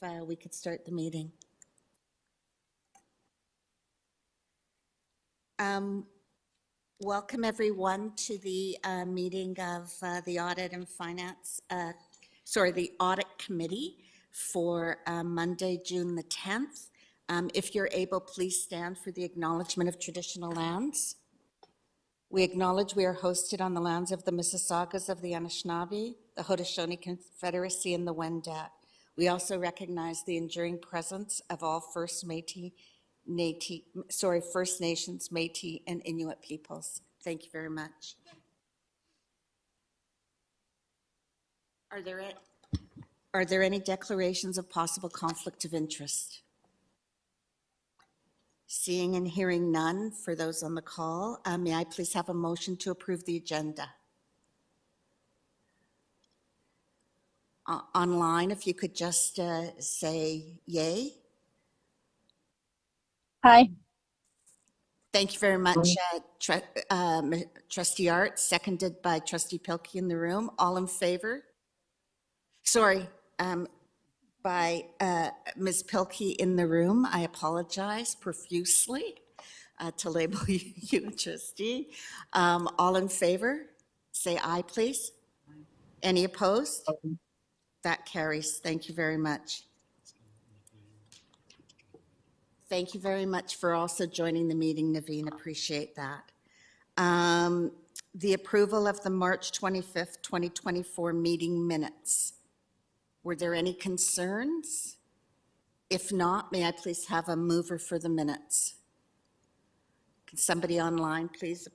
we could start the meeting. Welcome everyone to the meeting of the Audit and Finance, the Audit Committee for Monday, June the 10th. If you're able, please stand for the acknowledgement of traditional lands. We acknowledge we are hosted on the lands of the Mississaugas of the Anishinaabe, the Haudenosaunee Confederacy, and the Wendat. We also recognize the enduring presence of all First Nations, Métis, and Inuit peoples. Thank you very much. Are there any declarations of possible conflict of interest? Seeing and hearing none for those on the call, may I please have a motion to approve the agenda? Online, if you could just say yay. Hi. Thank you very much, Trustee Art, seconded by Trustee Pilkey in the room. All in favor? Sorry, by Ms. Pilkey in the room. I apologize profusely to label you trustee. All in favor? Say aye, please. Any opposed? That carries. Thank you very much. Thank you very much for also joining the meeting, Naveen. Appreciate that. The approval of the March 25th, 2024 meeting minutes. Were there any concerns? If not, may I please have a mover for the minutes? Can somebody online please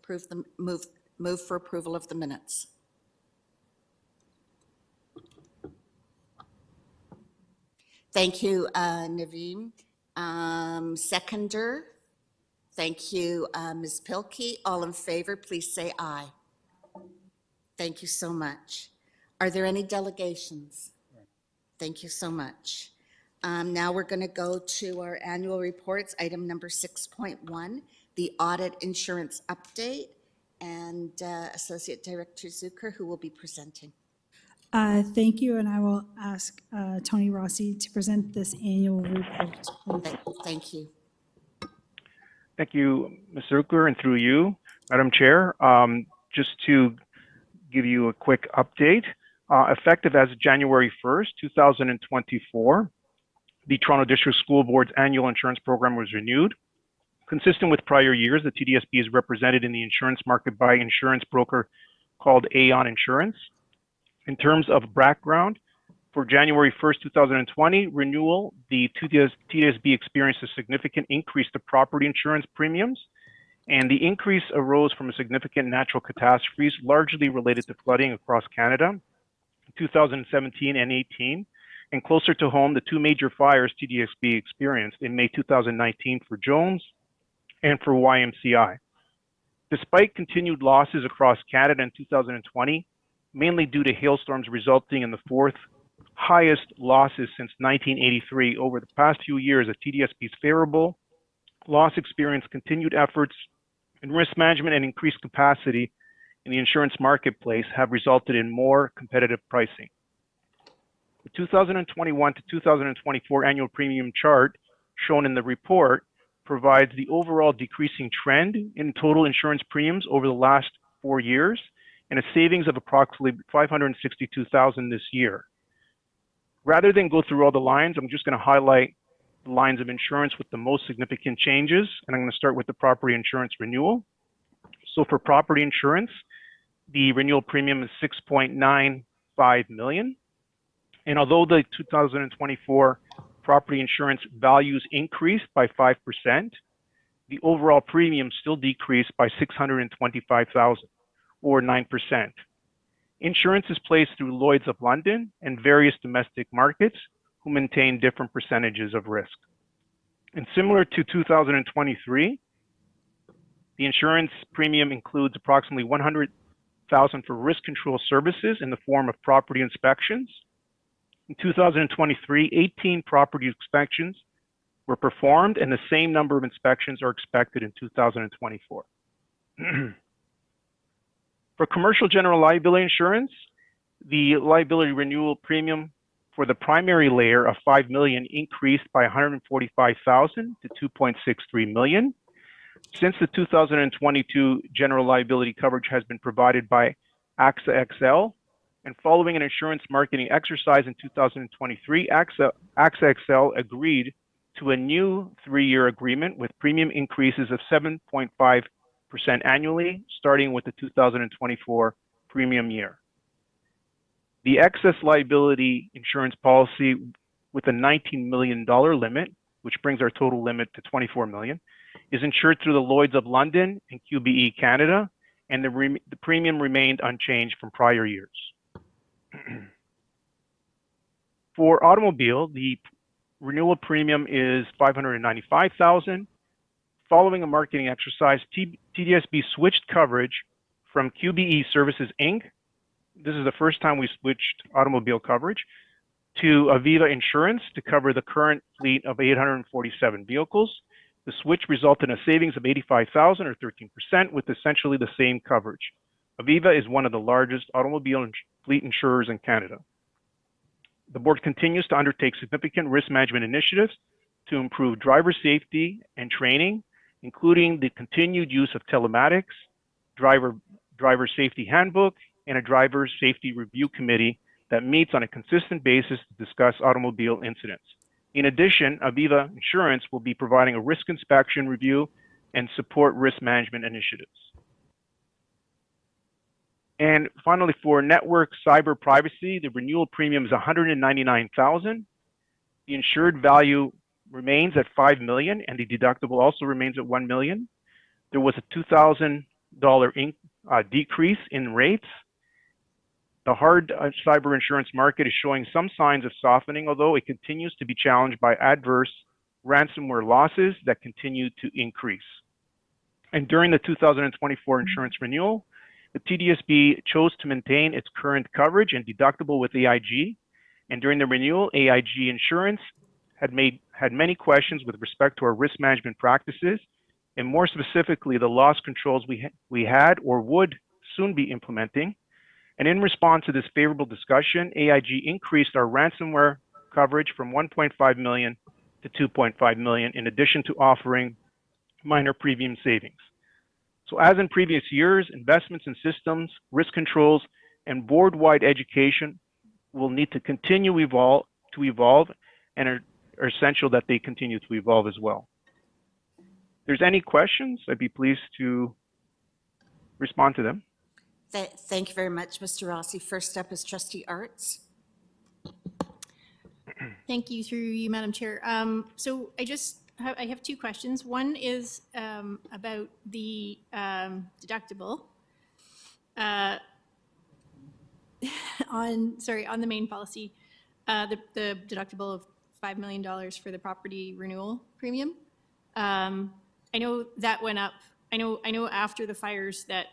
move for approval of the minutes? Thank you, Naveen. Seconder, thank you, Ms. Pilkey. All in favor, please say aye. Thank you so much. Are there any delegations? Thank you so much. Now we're going to go to our annual reports, item number 6.1, the audit insurance update, and Associate Director Zucker, who will be presenting. Thank you, and I will ask Tony Rossi to present this annual report. Thank you. Thank you, Ms. Zucker, and through you, Madam Chair. Just to give you a quick update, effective as of January 1st, 2024, the Toronto District School Board's annual insurance program was renewed. Consistent with prior years, the TDSB is represented in the insurance market by insurance broker called Aon Insurance. In terms of background, for January 1st, 2020 renewal, the TDSB experienced a significant increase to property insurance premiums, and the increase arose from a significant natural catastrophes largely related to flooding across Canada in 2017 and 18, and closer to home, the two major fires TDSB experienced in May 2019 for Jones and for YMCI. Despite continued losses across Canada in 2020, mainly due to hailstorms resulting in the fourth highest losses since 1983. Over the past few years, the TDSB's favorable loss experience, continued efforts in risk management, and increased capacity in the insurance marketplace have resulted in more competitive pricing. The 2021 to 2024 annual premium chart shown in the report provides the overall decreasing trend in total insurance premiums over the last 4 years, and a savings of approximately $562,000 this year. Rather than go through all the lines, I'm just going to highlight the lines of insurance with the most significant changes, and I'm going to start with the property insurance renewal. So for property insurance, the renewal premium is $6.95 million. And although the 2024 property insurance values increased by 5%, the overall premium still decreased by $625,000. or 9%. Insurance is placed through Lloyd's of London and various domestic markets who maintain different percentages of risk. And similar to 2023, the insurance premium includes approximately $100,000 for risk control services in the form of property inspections. In 2023, 18 property inspections were performed, and the same number of inspections are expected in 2024. For commercial general liability insurance, the liability renewal premium For the primary layer of 5 million increased by 145,000 to 2.63 million. Since the 2022 general liability coverage has been provided by AXA XL, and following an insurance marketing exercise in 2023, AXA XL agreed to a new 3-year agreement with premium increases of 7.5% annually, starting with the 2024 premium year. The excess liability insurance policy with a $19 million limit, which brings our total limit to $24 million, is insured through the Lloyd's of London and QBE Canada, and the premium remained unchanged from prior years. For automobile, the renewal premium is $595,000. Following a marketing exercise, TDSB switched coverage from QBE Services Inc. This is the first time we switched automobile coverage to Aviva Insurance to cover the current fleet of 847 vehicles. The switch resulted in a savings of $85,000 or 13% with essentially the same coverage. Aviva is one of the largest automobile fleet insurers in Canada. The board continues to undertake significant risk management initiatives to improve driver safety and training, including the continued use of telematics, driver safety handbook, and a driver safety review committee that meets on a consistent basis to discuss automobile incidents. In addition, Aviva Insurance will be providing a risk inspection review and support risk management initiatives. And finally, for network cyber privacy, the renewal premium is $199,000. The insured value remains at $5 million, and the deductible also remains at $1 million. There was a $2,000 decrease in rates. The hard cyber insurance market is showing some signs of softening, although it continues to be challenged by adverse ransomware losses that continue to increase. And during the 2024 insurance renewal, the TDSB chose to maintain its current coverage and deductible with AIG. And during the renewal, AIG Insurance had many questions with respect to our risk management practices, and more specifically, the loss controls we had or would soon be implementing. And in response to this favorable discussion, AIG increased our ransomware coverage from $1.5 million to $2.5 million, in addition to offering minor premium savings. So as in previous years, investments in systems, risk controls, and board-wide education will need to continue to evolve and are essential that they continue to evolve as well. If there's any questions, I'd be pleased to respond to them. Thank you very much, Mr. Rossi. First up is Trustee Arts. Thank you, through you, Madam Chair. So I have two questions. One is about the deductible on the main policy, the deductible of $5 million for the property renewal premium. I know that went up. I know after the fires that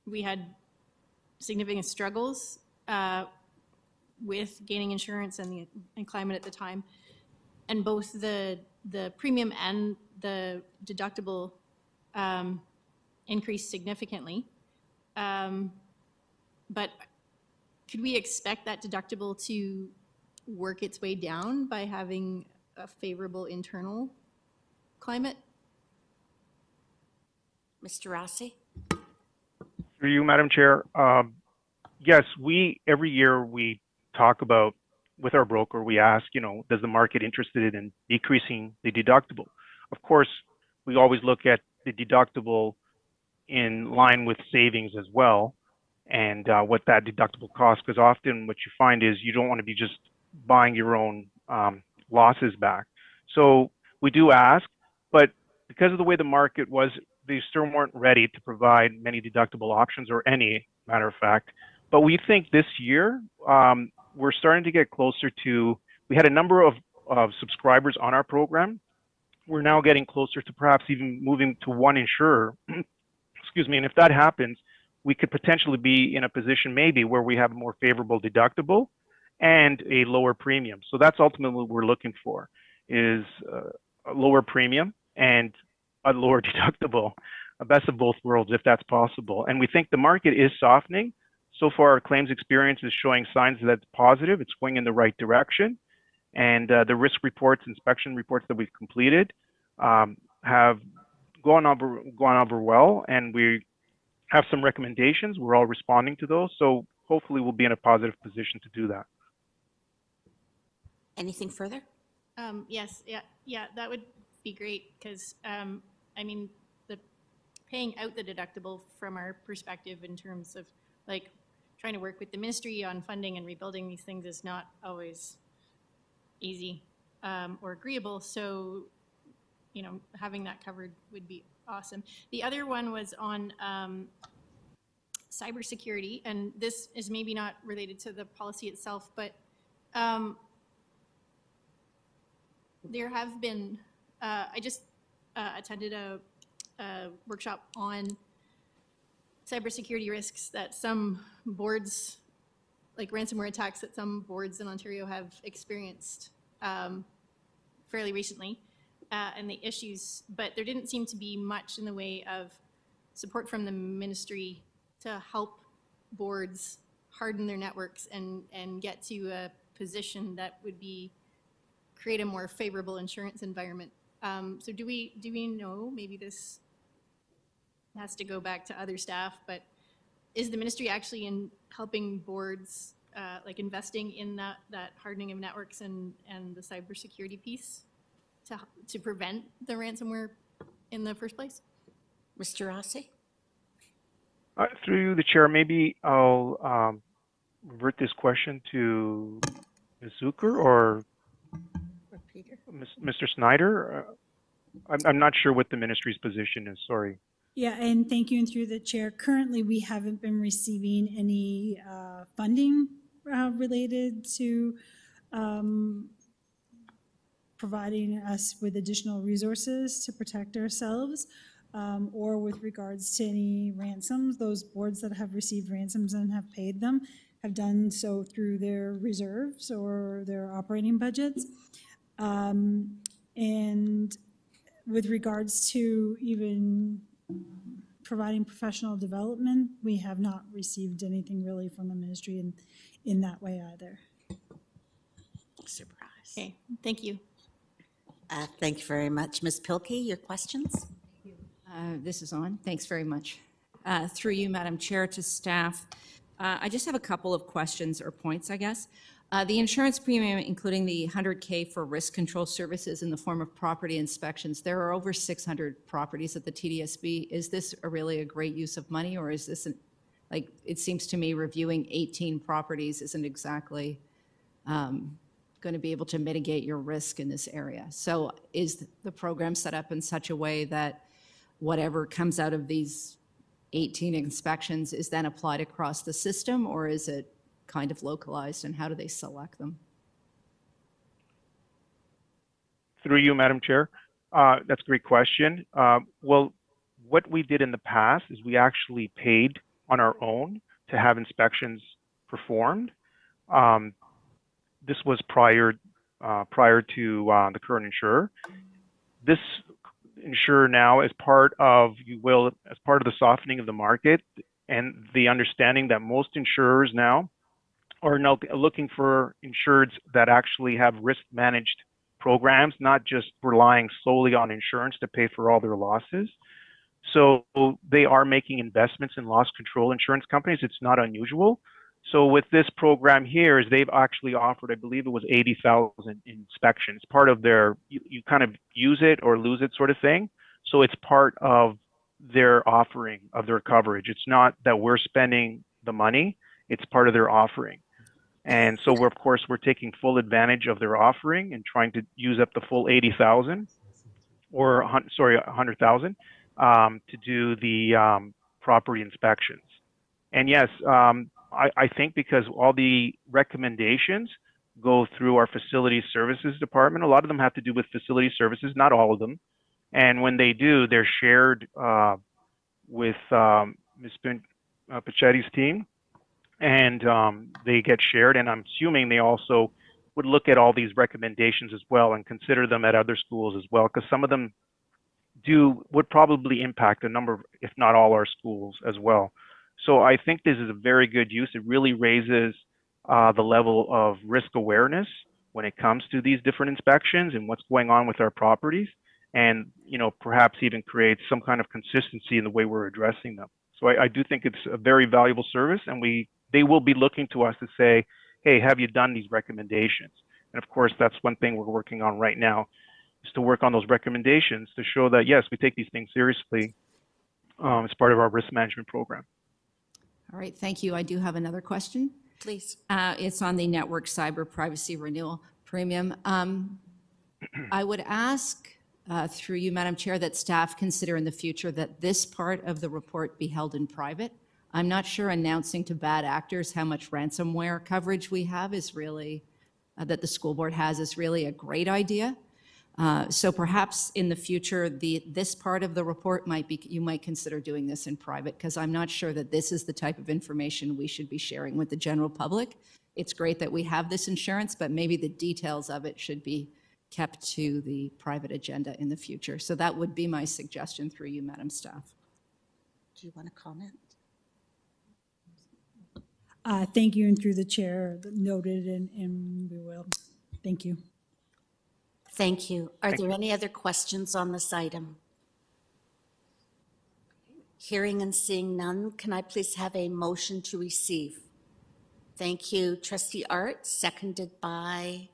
we had significant struggles with gaining insurance and climate at the time, and both the premium and the deductible increased significantly. But could we expect that deductible to work its way down by having a favorable internal climate? Mr. Rossi? Through you, Madam Chair. Yes, every year we talk about with our broker, we ask, does the market interested in decreasing the deductible? Of course, we always look at the deductible in line with savings as well, and what that deductible costs, because often what you find is you don't want to be just buying your own losses back. So we do ask, but because of the way the market was, they still weren't ready to provide many deductible options, or any, matter of fact. But we think this year, we're starting to get closer to, we had a number of subscribers on our program. We're now getting closer to perhaps even moving to one insurer. Excuse me. And if that happens, we could potentially be in a position maybe where we have a more favorable deductible and a lower premium. So that's ultimately what we're looking for, is a lower premium and a lower deductible, a best of both worlds if that's possible. And we think the market is softening. So far, our claims experience is showing signs that it's positive. It's going in the right direction. And the risk reports, inspection reports that we've completed have gone over well, and we have some recommendations. We're all responding to those. So hopefully we'll be in a positive position to do that. Anything further? Yes, yeah, that would be great, because, I mean, the paying out the deductible from our perspective in terms of, like, trying to work with the ministry on funding and rebuilding these things is not always easy or agreeable. So, you know, having that covered would be awesome. The other one was on cybersecurity, and this is maybe not related to the policy itself, but there have been, I just attended a workshop on cybersecurity risks that some boards, like ransomware attacks that some boards in Ontario have experienced fairly recently, and the issues, but there didn't seem to be much in the way of support from the ministry to help boards harden their networks and get to a position that would be create a more favorable insurance environment. So do we know, maybe this has to go back to other staff, but is the ministry actually in helping boards, like investing in that hardening of networks and the cybersecurity piece to prevent the ransomware in the first place? Mr. Rossi? Through the chair, maybe I'll revert this question to Ms. Zucker or Peter? Mr. Snyder. I'm not sure what the ministry's position is. Sorry. Yeah, and thank you, and through the chair, currently we haven't been receiving any funding related to providing us with additional resources to protect ourselves, or with regards to any ransoms. Those boards that have received ransoms and have paid them have done so through their reserves or their operating budgets. And with regards to even providing professional development, we have not received anything really from the ministry in that way either. Surprise. Okay, thank you. Thank you very much. Ms. Pilkey, your questions? This is on. Thanks very much. Through you, Madam Chair, to staff. I just have a couple of questions or points, I guess. The insurance premium, including the $100K for risk control services in the form of property inspections, there are over 600 properties at the TDSB. Is this really a great use of money, or is this, like, it seems to me reviewing 18 properties isn't exactly going to be able to mitigate your risk in this area. So is the program set up in such a way that whatever comes out of these 18 inspections is then applied across the system, or is it kind of localized, and how do they select them? Through you, Madam Chair. That's a great question. Well, what we did in the past is we actually paid on our own to have inspections performed. This was prior to the current insurer. This insurer now, as part of the softening of the market and the understanding that most insurers now are now looking for insureds that actually have risk managed programs, not just relying solely on insurance to pay for all their losses. So they are making investments in loss control insurance companies. It's not unusual. So with this program here, is they've actually offered, I believe it was 80,000 inspections, part of their, you kind of use it or lose it sort of thing. So it's part of their offering of their coverage. It's not that we're spending the money, it's part of their offering. And so we're, of course, we're taking full advantage of their offering and trying to use up the full 80,000 or 100,000 to do the property inspections. And yes, I think because all the recommendations go through our facility services department, a lot of them have to do with facility services, not all of them. And when they do, they're shared with Ms. Pachetti's team, and they get shared. And I'm assuming they also would look at all these recommendations as well and consider them at other schools as well, because some of them would probably impact a number of, if not all, our schools as well. So I think this is a very good use. It really raises the level of risk awareness when it comes to these different inspections and what's going on with our properties, and perhaps even creates some kind of consistency in the way we're addressing them. So I do think it's a very valuable service, and they will be looking to us to say, hey, have you done these recommendations? And of course, that's one thing we're working on right now, is to work on those recommendations to show that, yes, we take these things seriously as part of our risk management program. All right, thank you. I do have another question. Please. It's on the network cyber privacy renewal premium. I would ask, through you, Madam Chair, that staff consider in the future that this part of the report be held in private. I'm not sure announcing to bad actors how much ransomware coverage we have is really, that the school board has, is really a great idea. So perhaps in the future, this part of the report you might consider doing this in private, because I'm not sure that this is the type of information we should be sharing with the general public. It's great that we have this insurance, but maybe the details of it should be kept to the private agenda in the future. So that would be my suggestion through you, Madam Staff. Do you want to comment? Thank you, and through the chair, noted, and we will. Thank you. Thank you. Are there any other questions on this item? Hearing and seeing none, can I please have a motion to receive? Thank you. Trustee Art, seconded by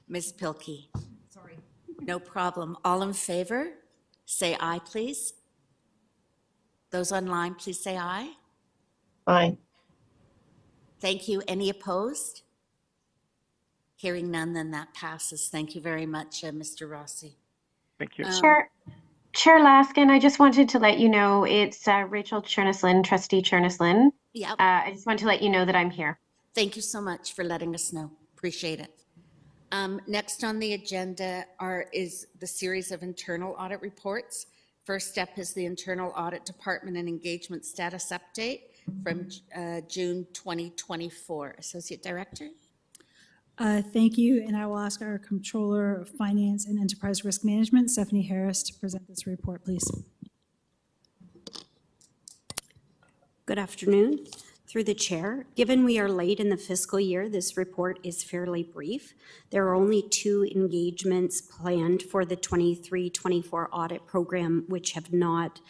Ms. Pilkey. Sorry. No problem. All in favor, say aye, please. Those online, please say aye. Aye. Thank you. Any opposed? Hearing none, then that passes. Thank you very much, Mr. Rossi. Thank you. Chair Laskin, I just wanted to let you know it's Rachel Cherneslin, Trustee Cherneslin. Yep. I just want to let you know that I'm here. Thank you so much for letting us know. Appreciate it. Next on the agenda is the series of internal audit reports. First step is the Internal Audit Department and Engagement Status Update from June 2024. Associate Director? Thank you, and I will ask our Controller of Finance and Enterprise Risk Management, Stephanie Harris, to present this report, please. Good afternoon. Through the chair, given we are late in the fiscal year, this report is fairly brief. There are only 2 engagements planned for the 23-24 audit program, which have not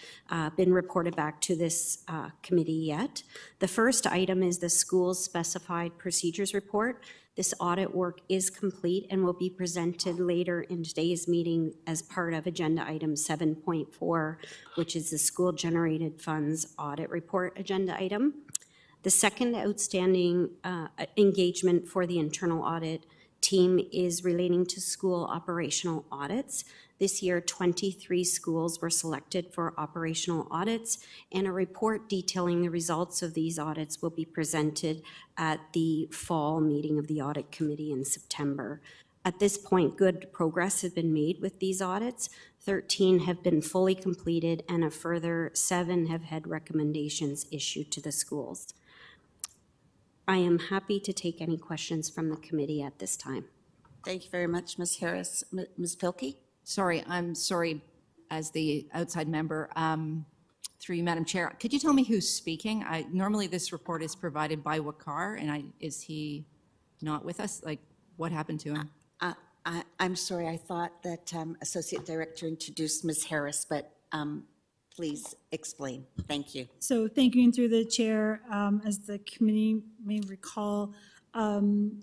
been reported back to this committee yet. The first item is the school's specified procedures report. This audit work is complete and will be presented later in today's meeting as part of agenda item 7.4, which is the school generated funds audit report agenda item. The second outstanding engagement for the internal audit team is relating to school operational audits. This year, 23 schools were selected for operational audits, and a report detailing the results of these audits will be presented at the fall meeting of the audit committee in September. At this point, good progress has been made with these audits. 13 have been fully completed, and a further 7 have had recommendations issued to the schools. I am happy to take any questions from the committee at this time. Thank you very much, Ms. Harris. Ms. Pilkey? Sorry, I'm sorry, as the outside member, through you, Madam Chair. Could you tell me who's speaking? Normally this report is provided by Wakar, and is he not with us? Like, what happened to him? I'm sorry, I thought that Associate Director introduced Ms. Harris, but please explain. Thank you. So thank you, and through the chair, as the committee may recall, Wasif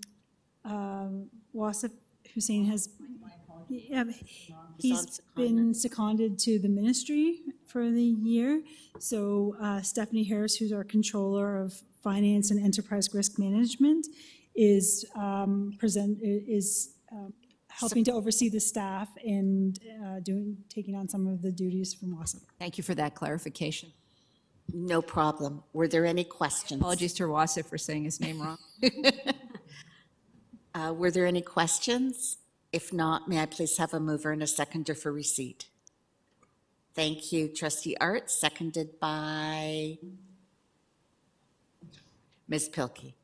Hussein has he's been seconded to the ministry for the year. So Stephanie Harris, who's our Controller of Finance and Enterprise Risk Management, is helping to oversee the staff and taking on some of the duties from Wasif. Thank you for that clarification. No problem. Were there any questions? Apologies to Wasif for saying his name wrong. Were there any questions? If not, may I please have a mover and a seconder for receipt? Thank you, Trustee Art, seconded by Ms. Pilkey.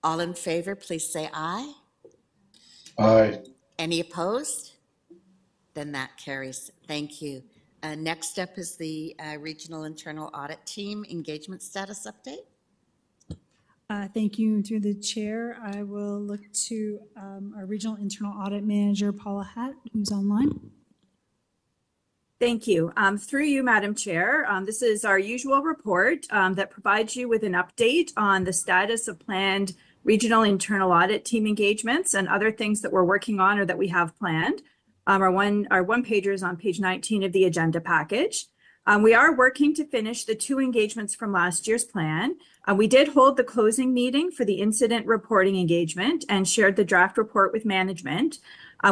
All in favor, please say aye. Aye. Any opposed? Then that carries. Thank you. Next up is the Regional Internal Audit Team Engagement Status Update. Thank you. Through the chair, I will look to our Regional Internal Audit Manager, Paula Hatt, who's online. Thank you. Through you, Madam Chair, this is our usual report that provides you with an update on the status of planned regional internal audit team engagements and other things that we're working on or that we have planned. Our one pager is on page 19 of the agenda package. We are working to finish the 2 engagements from last year's plan. We did hold the closing meeting for the incident reporting engagement and shared the draft report with management.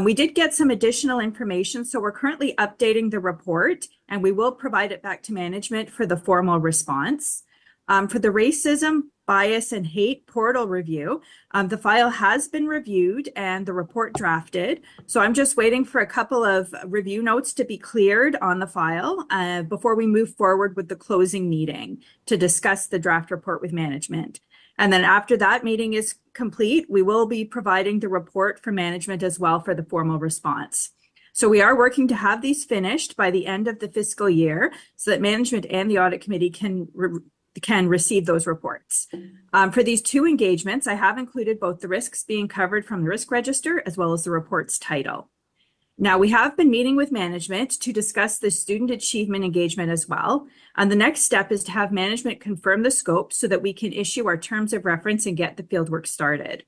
We did get some additional information, so we're currently updating the report, and we will provide it back to management for the formal response. For the racism, bias, and hate portal review, the file has been reviewed and the report drafted. So I'm just waiting for a couple of review notes to be cleared on the file before we move forward with the closing meeting to discuss the draft report with management. And then after that meeting is complete, we will be providing the report for management as well for the formal response. So we are working to have these finished by the end of the fiscal year so that management and the audit committee can receive those reports. For these 2 engagements, I have included both the risks being covered from the risk register as well as the report's title. Now, we have been meeting with management to discuss the student achievement engagement as well. And the next step is to have management confirm the scope so that we can issue our terms of reference and get the fieldwork started.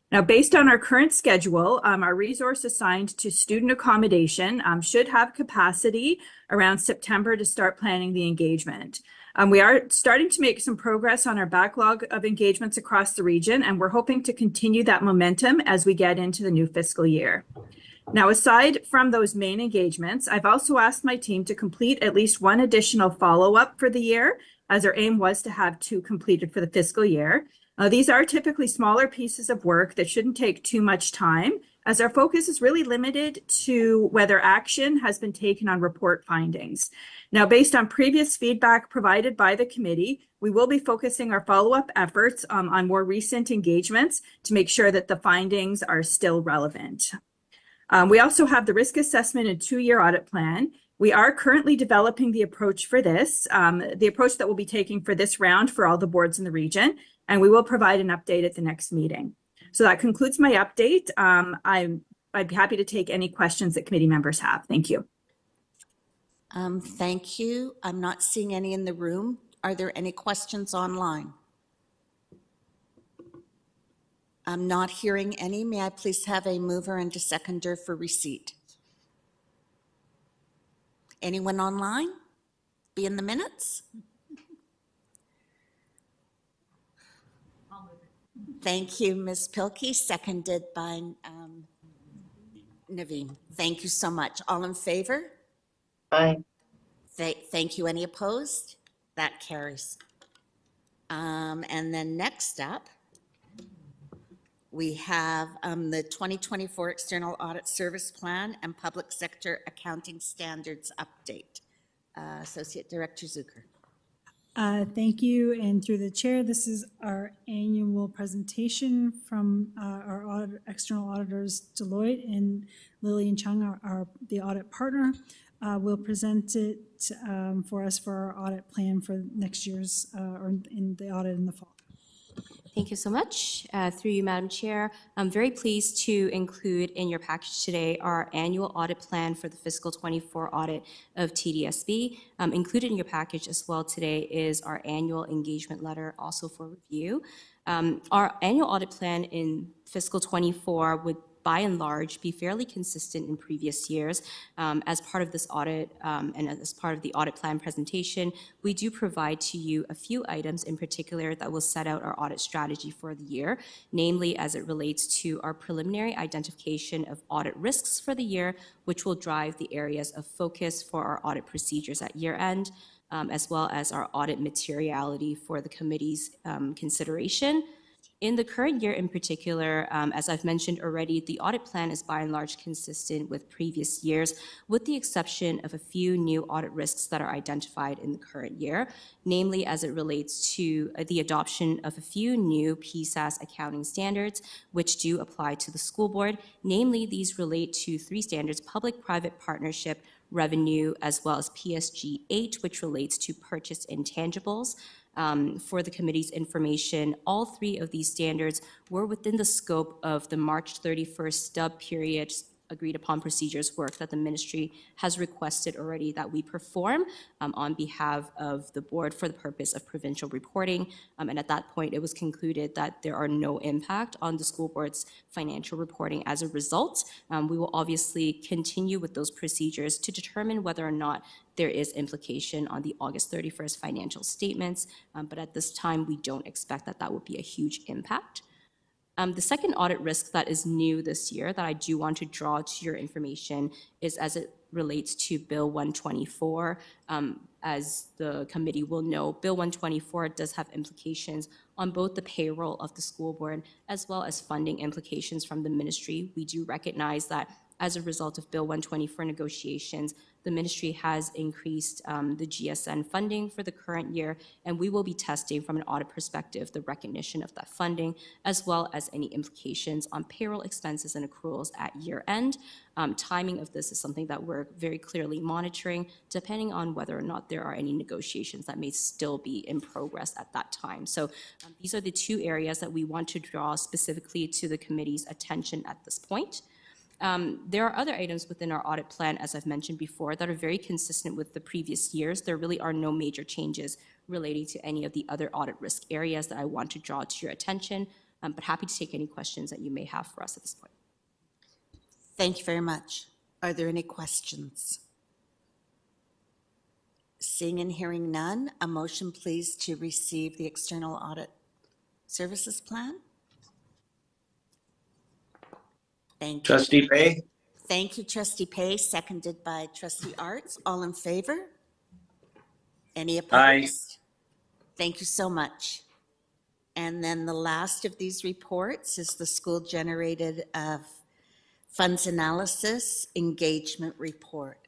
Now, based on our current schedule, our resource assigned to student accommodation should have capacity around September to start planning the engagement. We are starting to make some progress on our backlog of engagements across the region, and we're hoping to continue that momentum as we get into the new fiscal year. Now, aside from those main engagements, I've also asked my team to complete at least 1 additional follow-up for the year, as our aim was to have 2 completed for the fiscal year. These are typically smaller pieces of work that shouldn't take too much time, as our focus is really limited to whether action has been taken on report findings. Now, based on previous feedback provided by the committee, we will be focusing our follow-up efforts on more recent engagements to make sure that the findings are still relevant. We also have the risk assessment and 2-year audit plan. We are currently developing the approach for this, the approach that we'll be taking for this round for all the boards in the region, and we will provide an update at the next meeting. So that concludes my update. I'd be happy to take any questions that committee members have. Thank you. Thank you. I'm not seeing any in the room. Are there any questions online? I'm not hearing any. May I please have a mover and a seconder for receipt? Anyone online? Be in the minutes? Thank you, Ms. Pilkey, seconded by Naveen. Thank you so much. All in favor? Aye. Thank you. Any opposed? That carries. And then next up, we have the 2024 External Audit Service Plan and Public Sector Accounting Standards Update. Associate Director Zucker. Thank you, and through the chair, this is our annual presentation from our external auditors, Deloitte, and Lillian Chung, the audit partner, will present it for us for our audit plan for next year's, or in the audit in the fall. Thank you so much. Through you, Madam Chair, I'm very pleased to include in your package today our annual audit plan for the fiscal 24 audit of TDSB. Included in your package as well today is our annual engagement letter, also for review. Our annual audit plan in fiscal 24 would by and large, be fairly consistent in previous years. As part of this audit and as part of the audit plan presentation, we do provide to you a few items in particular that will set out our audit strategy for the year, namely as it relates to our preliminary identification of audit risks for the year, which will drive the areas of focus for our audit procedures at year end, as well as our audit materiality for the committee's consideration. In the current year in particular, as I've mentioned already, the audit plan is by and large consistent with previous years, with the exception of a few new audit risks that are identified in the current year, namely as it relates to the adoption of a few new PSAS accounting standards, which do apply to the school board. Namely, these relate to 3 standards: public-private partnership, revenue, as well as PSG 8, which relates to purchased intangibles. For the committee's information, all three of these standards were within the scope of the March 31st stub period agreed upon procedures work that the ministry has requested already that we perform on behalf of the board for the purpose of provincial reporting. And at that point, it was concluded that there are no impact on the school board's financial reporting as a result. We will obviously continue with those procedures to determine whether or not there is implication on the August 31st financial statements. But at this time, we don't expect that that would be a huge impact. The second audit risk that is new this year that I do want to draw to your information is as it relates to Bill 124. As the committee will know, Bill 124 does have implications on both the payroll of the school board as well as funding implications from the ministry. We do recognize that as a result of Bill 124 negotiations, the ministry has increased the GSN funding for the current year, and we will be testing from an audit perspective the recognition of that funding, as well as any implications on payroll expenses and accruals at year end. Timing of this is something that we're very clearly monitoring, depending on whether or not there are any negotiations that may still be in progress at that time. So these are the two areas that we want to draw specifically to the committee's attention at this point. There are other items within our audit plan, as I've mentioned before, that are very consistent with the previous years. There really are no major changes relating to any of the other audit risk areas that I want to draw to your attention, but happy to take any questions that you may have for us at this point. Thank you very much. Are there any questions? Seeing and hearing none, a motion please to receive the External Audit Services Plan. Thank you. Trustee Pay? Thank you, Trustee Pay, seconded by Trustee Arts. All in favor? Any opposed? Thank you so much. And then the last of these reports is the school-generated funds analysis engagement report.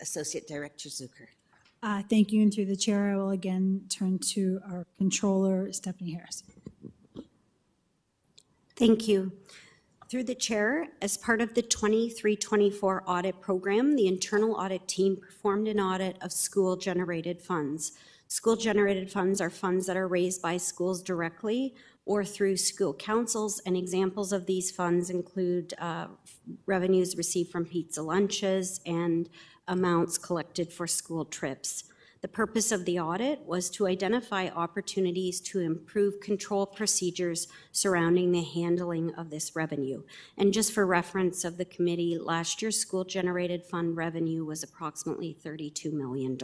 Associate Director Zucker. Thank you, and through the chair, I will again turn to our controller, Stephanie Harris. Thank you. Through the chair, as part of the 23-24 audit program, the internal audit team performed an audit of school-generated funds. School-generated funds are funds that are raised by schools directly or through school councils, and examples of these funds include revenues received from pizza lunches and amounts collected for school trips. The purpose of the audit was to identify opportunities to improve control procedures surrounding the handling of this revenue. And just for reference of the committee, last year's school-generated fund revenue was approximately $32 million.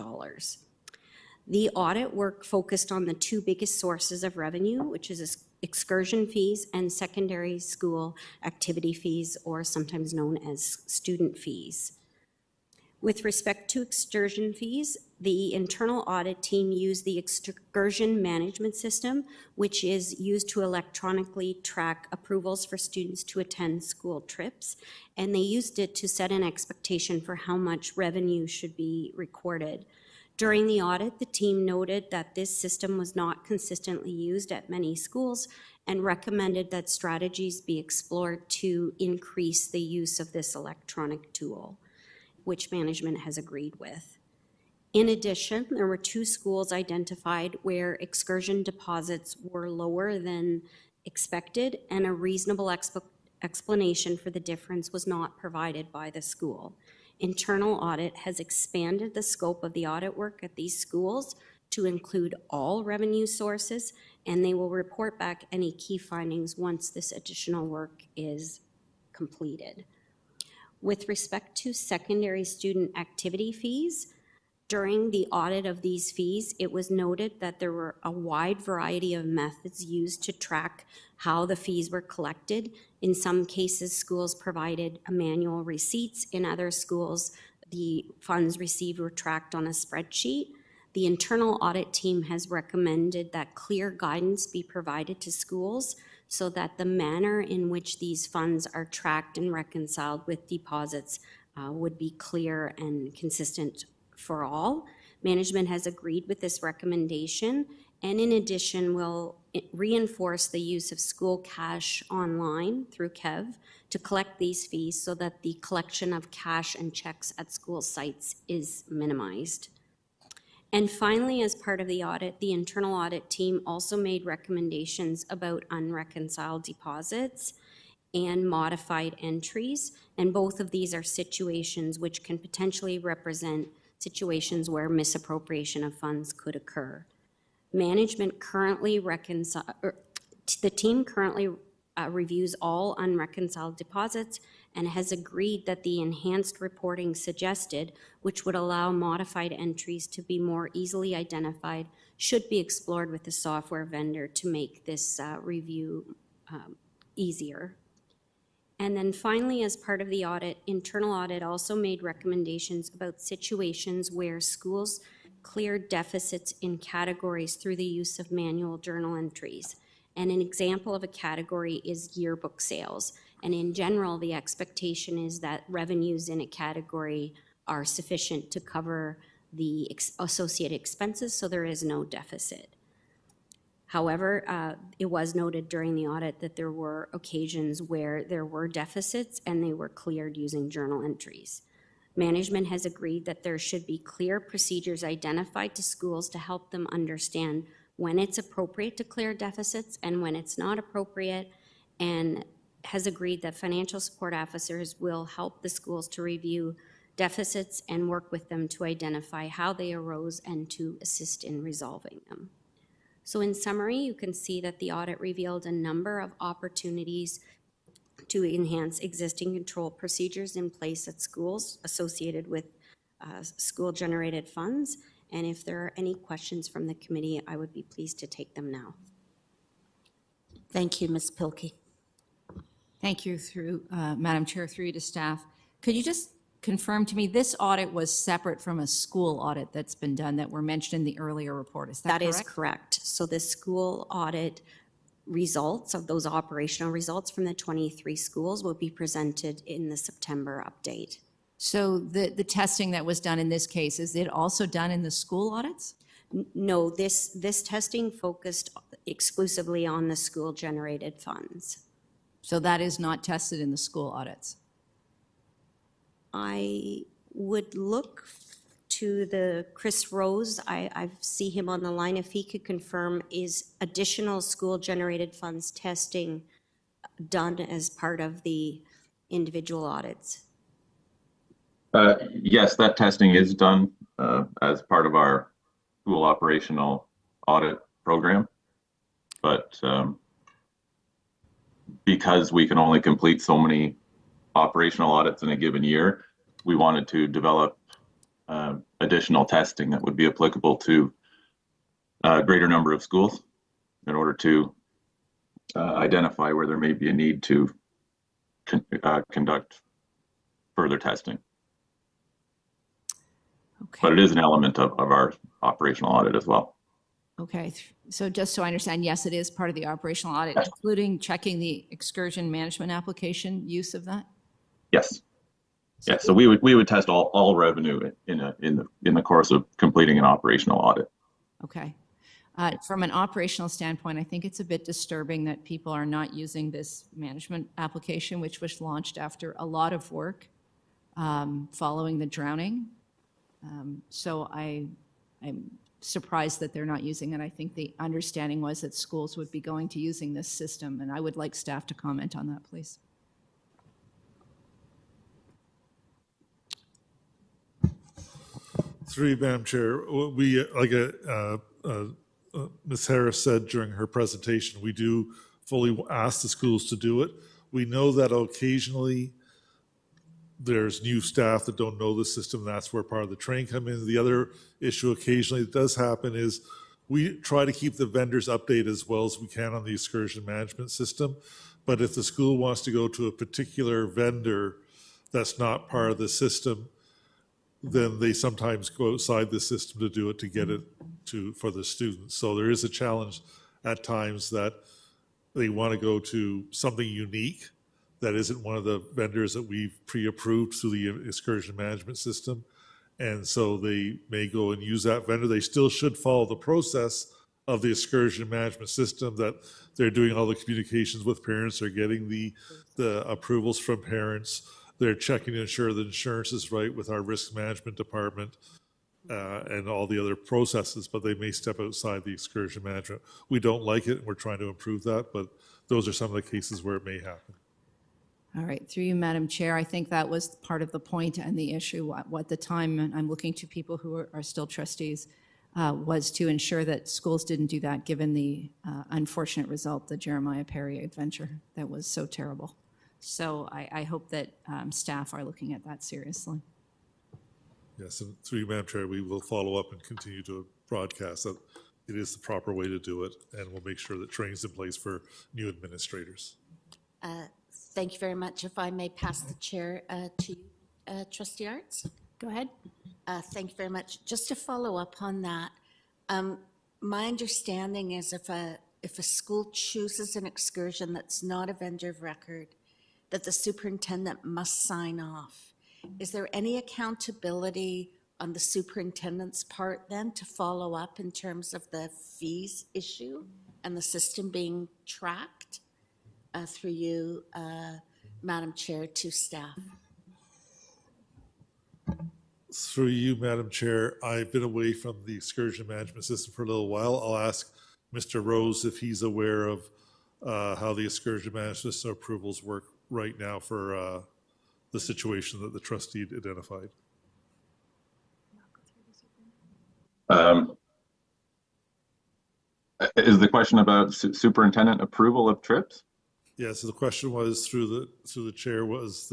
The audit work focused on the two biggest sources of revenue, which is excursion fees and secondary school activity fees, or sometimes known as student fees. With respect to excursion fees, the internal audit team used the excursion management system, which is used to electronically track approvals for students to attend school trips, and they used it to set an expectation for how much revenue should be recorded. During the audit, the team noted that this system was not consistently used at many schools and recommended that strategies be explored to increase the use of this electronic tool, which management has agreed with. In addition, there were two schools identified where excursion deposits were lower than expected, and a reasonable explanation for the difference was not provided by the school. Internal audit has expanded the scope of the audit work at these schools to include all revenue sources, and they will report back any key findings once this additional work is completed. With respect to secondary student activity fees, during the audit of these fees, it was noted that there were a wide variety of methods used to track how the fees were collected. In some cases, schools provided manual receipts. In other schools, the funds received were tracked on a spreadsheet. The internal audit team has recommended that clear guidance be provided to schools so that the manner in which these funds are tracked and reconciled with deposits would be clear and consistent for all. Management has agreed with this recommendation, and in addition will reinforce the use of school cash online through KEV to collect these fees so that the collection of cash and checks at school sites is minimized. And finally, as part of the audit, the internal audit team also made recommendations about unreconciled deposits and modified entries. And both of these are situations which can potentially represent situations where misappropriation of funds could occur. Management currently the team currently reviews all unreconciled deposits and has agreed that the enhanced reporting suggested, which would allow modified entries to be more easily identified, should be explored with the software vendor to make this review easier. And then finally, as part of the audit, internal audit also made recommendations about situations where schools cleared deficits in categories through the use of manual journal entries. And an example of a category is yearbook sales. And in general, the expectation is that revenues in a category are sufficient to cover the associated expenses, so there is no deficit. However, it was noted during the audit that there were occasions where there were deficits and they were cleared using journal entries. Management has agreed that there should be clear procedures identified to schools to help them understand when it's appropriate to clear deficits and when it's not appropriate, and has agreed that financial support officers will help the schools to review deficits and work with them to identify how they arose and to assist in resolving them. So in summary, you can see that the audit revealed a number of opportunities to enhance existing control procedures in place at schools associated with school-generated funds. And if there are any questions from the committee, I would be pleased to take them now. Thank you, Ms. Pilkey. Thank you, Madam Chair, through you to staff. Could you just confirm to me, this audit was separate from a school audit that's been done that were mentioned in the earlier report, is that correct? That is correct. So the school audit results of those operational results from the 23 schools will be presented in the September update. So the testing that was done in this case, is it also done in the school audits? No, this testing focused exclusively on the school-generated funds. So that is not tested in the school audits? I would look to the Chris Rose, I see him on the line, if he could confirm, is additional school-generated funds testing done as part of the individual audits? Yes, that testing is done as part of our school operational audit program. But because we can only complete so many operational audits in a given year, we wanted to develop additional testing that would be applicable to a greater number of schools in order to identify where there may be a need to conduct further testing. Okay. But it is an element of our operational audit as well. Okay, so just so I understand, yes, it is part of the operational audit, including checking the excursion management application use of that? Yes. Yeah, so we would test all revenue in the course of completing an operational audit. Okay. From an operational standpoint, I think it's a bit disturbing that people are not using this management application, which was launched after a lot of work following the drowning. So I'm surprised that they're not using it. I think the understanding was that schools would be going to using this system, and I would like staff to comment on that, please. Through you, Madam Chair, we, like Ms. Harris said during her presentation, we do fully ask the schools to do it. We know that occasionally there's new staff that don't know the system. That's where part of the training comes in. The other issue occasionally that does happen is we try to keep the vendors updated as well as we can on the excursion management system. But if the school wants to go to a particular vendor that's not part of the system, then they sometimes go outside the system to do it, to get it for the students. So there is a challenge at times that they want to go to something unique that isn't one of the vendors that we've pre-approved through the excursion management system. And so they may go and use that vendor. They still should follow the process of the excursion management system, that they're doing all the communications with parents, they're getting the approvals from parents, they're checking to ensure that insurance is right with our risk management department, and all the other processes, but they may step outside the excursion management. We don't like it, and we're trying to improve that, but those are some of the cases where it may happen. All right, through you, Madam Chair, I think that was part of the point and the issue. What the time, and I'm looking to people who are still trustees, was to ensure that schools didn't do that, given the unfortunate result, the Jeremiah Perry adventure that was so terrible. So I hope that staff are looking at that seriously. Yes, and through you, Madam Chair, we will follow up and continue to broadcast that it is the proper way to do it, and we'll make sure that training's in place for new administrators. Thank you very much. If I may pass the chair to you, Trustee Arts. Go ahead. Thank you very much. Just to follow up on that, my understanding is if a school chooses an excursion that's not a vendor of record, that the superintendent must sign off. Is there any accountability on the superintendent's part then to follow up in terms of the fees issue and the system being tracked? Through you, Madam Chair, to staff. Through you, Madam Chair, I've been away from the excursion management system for a little while. I'll ask Mr. Rose if he's aware of how the excursion management system approvals work right now for the situation that the trustee identified. Is the question about superintendent approval of trips? Yeah, so the question was through the chair was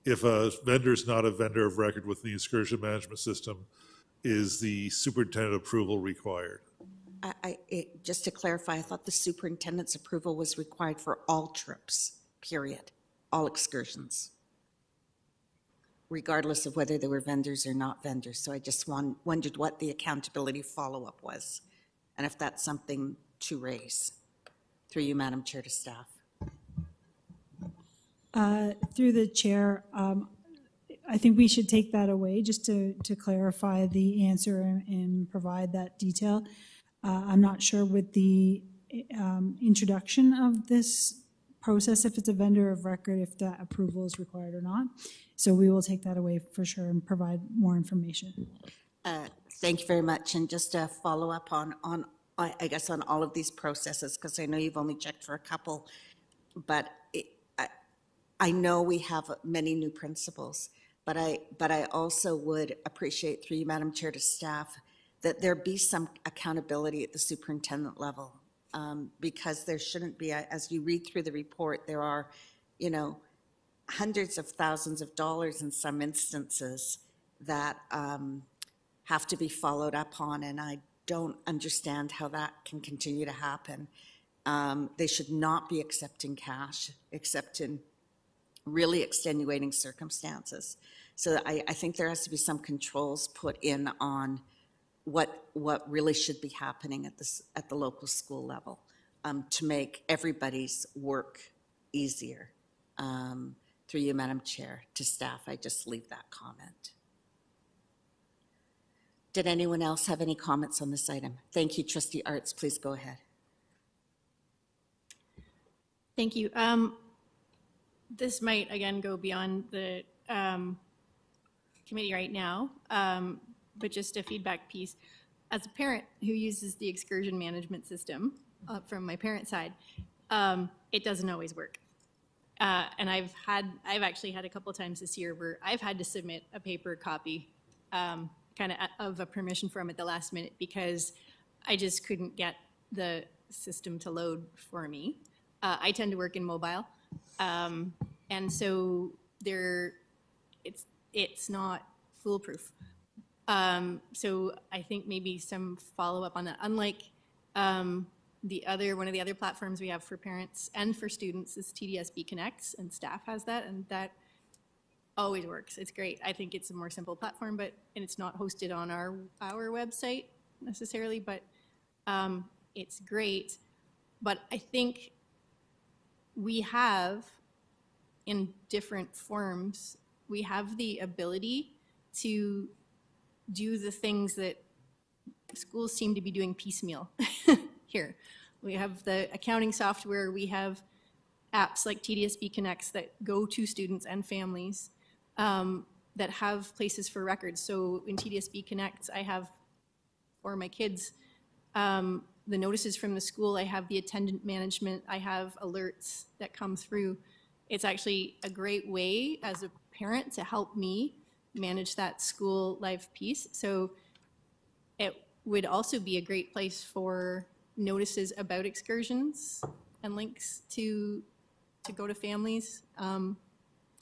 if a vendor is not a vendor of record with the excursion management system, is the superintendent approval required? Just to clarify, I thought the superintendent's approval was required for all trips, period, all excursions, regardless of whether they were vendors or not vendors. So I just wondered what the accountability follow-up was, and if that's something to raise. Through you, Madam Chair, to staff. Through the chair, I think we should take that away just to clarify the answer and provide that detail. I'm not sure with the introduction of this process, if it's a vendor of record, if that approval is required or not. So we will take that away for sure and provide more information. Thank you very much. And just to follow up on I guess on all of these processes, because I know you've only checked for a couple, but I know we have many new principals, but I also would appreciate, through you, Madam Chair, to staff, that there be some accountability at the superintendent level, because there shouldn't be, as you read through the report, there are, hundreds of thousands of dollars in some instances that have to be followed up on, and I don't understand how that can continue to happen. They should not be accepting cash, except in really extenuating circumstances. So I think there has to be some controls put in on what really should be happening at the local school level to make everybody's work easier. Through you, Madam Chair, to staff, I just leave that comment. Did anyone else have any comments on this item? Thank you, Trustee Arts. Please go ahead. Thank you. This might, again, go beyond the committee right now, but just a feedback piece. As a parent who uses the excursion management system from my parent side, it doesn't always work. And I've actually had a couple of times this year where I've had to submit a paper copy of a permission form at the last minute because I just couldn't get the system to load for me. I tend to work in mobile. And so it's not foolproof. So I think maybe some follow-up on that. Unlike one of the other platforms we have for parents and for students is TDSB Connects, and staff has that, and that always works. It's great. I think it's a more simple platform, and it's not hosted on our website necessarily, but it's great. But I think we have, in different forms, we have the ability to do the things that schools seem to be doing piecemeal here. We have the accounting software, we have apps like TDSB Connects that go to students and families that have places for records. So in TDSB Connects, I have for my kids the notices from the school, I have the attendant management, I have alerts that come through. It's actually a great way as a parent to help me manage that school life piece. So it would also be a great place for notices about excursions and links to go to families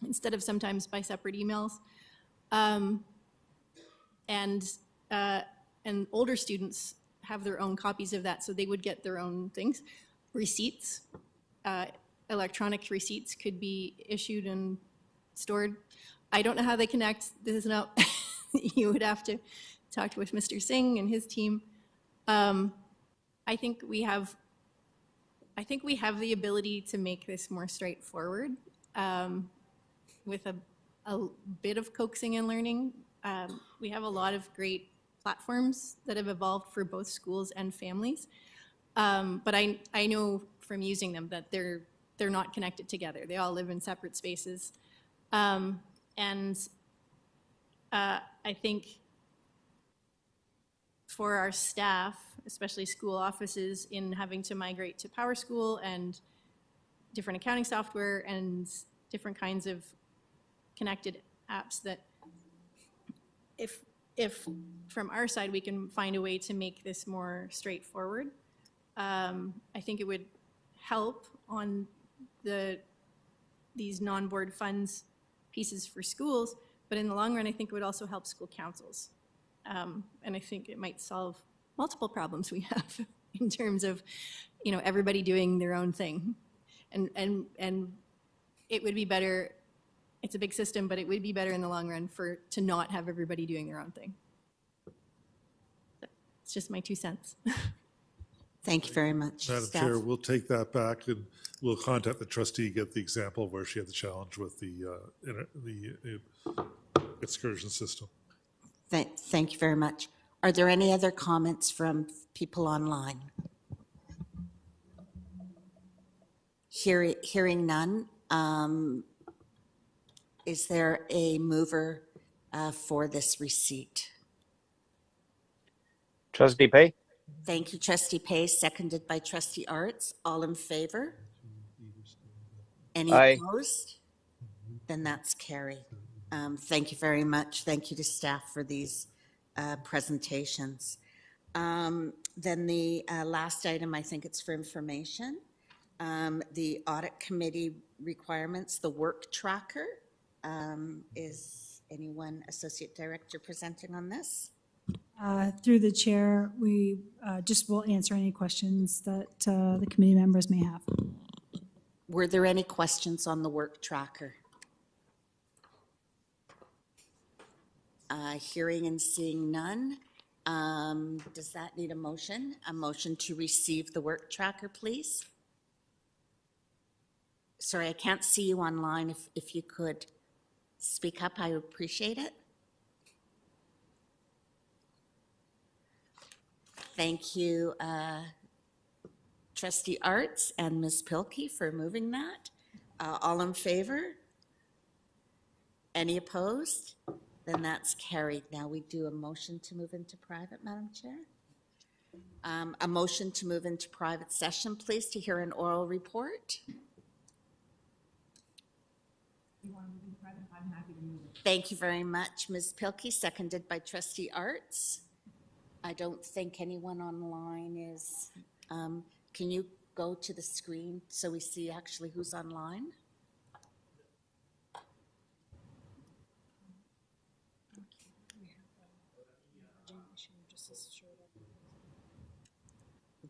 instead of sometimes by separate emails. And older students have their own copies of that, so they would get their own things. Receipts, electronic receipts could be issued and stored. I don't know how they connect. This is not, you would have to talk with Mr. Singh and his team. I think we have the ability to make this more straightforward with a bit of coaxing and learning. We have a lot of great platforms that have evolved for both schools and families. But I know from using them that they're not connected together. They all live in separate spaces. And I think for our staff, especially school offices, in having to migrate to PowerSchool and different accounting software and different kinds of connected apps, that if from our side we can find a way to make this more straightforward, I think it would help on these non-board funds pieces for schools, but in the long run, I think it would also help school councils. And I think it might solve multiple problems we have in terms of, everybody doing their own thing. And it would be better, it's a big system, but it would be better in the long run to not have everybody doing their own thing. It's just my 2 cents. Thank you very much. Madam Staff. Chair, we'll take that back and we'll contact the trustee, get the example of where she had the challenge with the excursion system. Thank you very much. Are there any other comments from people online? Hearing none, is there a mover for this receipt? Trustee Pay? Thank you, Trustee Pay, seconded by Trustee Arts. All in favor? Any Aye. opposed? Then that's carried. Thank you very much. Thank you to staff for these presentations. Then the last item, I think it's for information. The audit committee requirements, the work tracker. Is anyone, Associate Director, presenting on this? Through the chair, we just will answer any questions that the committee members may have. Were there any questions on the work tracker? Hearing and seeing none. Does that need a motion? A motion to receive the work tracker, please? Sorry, I can't see you online. If you could speak up, I appreciate it. Thank you, Trustee Arts and Ms. Pilkey for moving that. All in favor? Any opposed? Then that's carried. Now we do a motion to move into private, Madam Chair. A motion to move into private session, please, to hear an oral report. Thank you very much, Ms. Pilkey, seconded by Trustee Arts. I don't think anyone online is, can you go to the screen so we see actually who's online?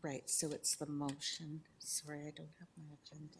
Right, so it's the motion. Sorry, I don't have my agenda.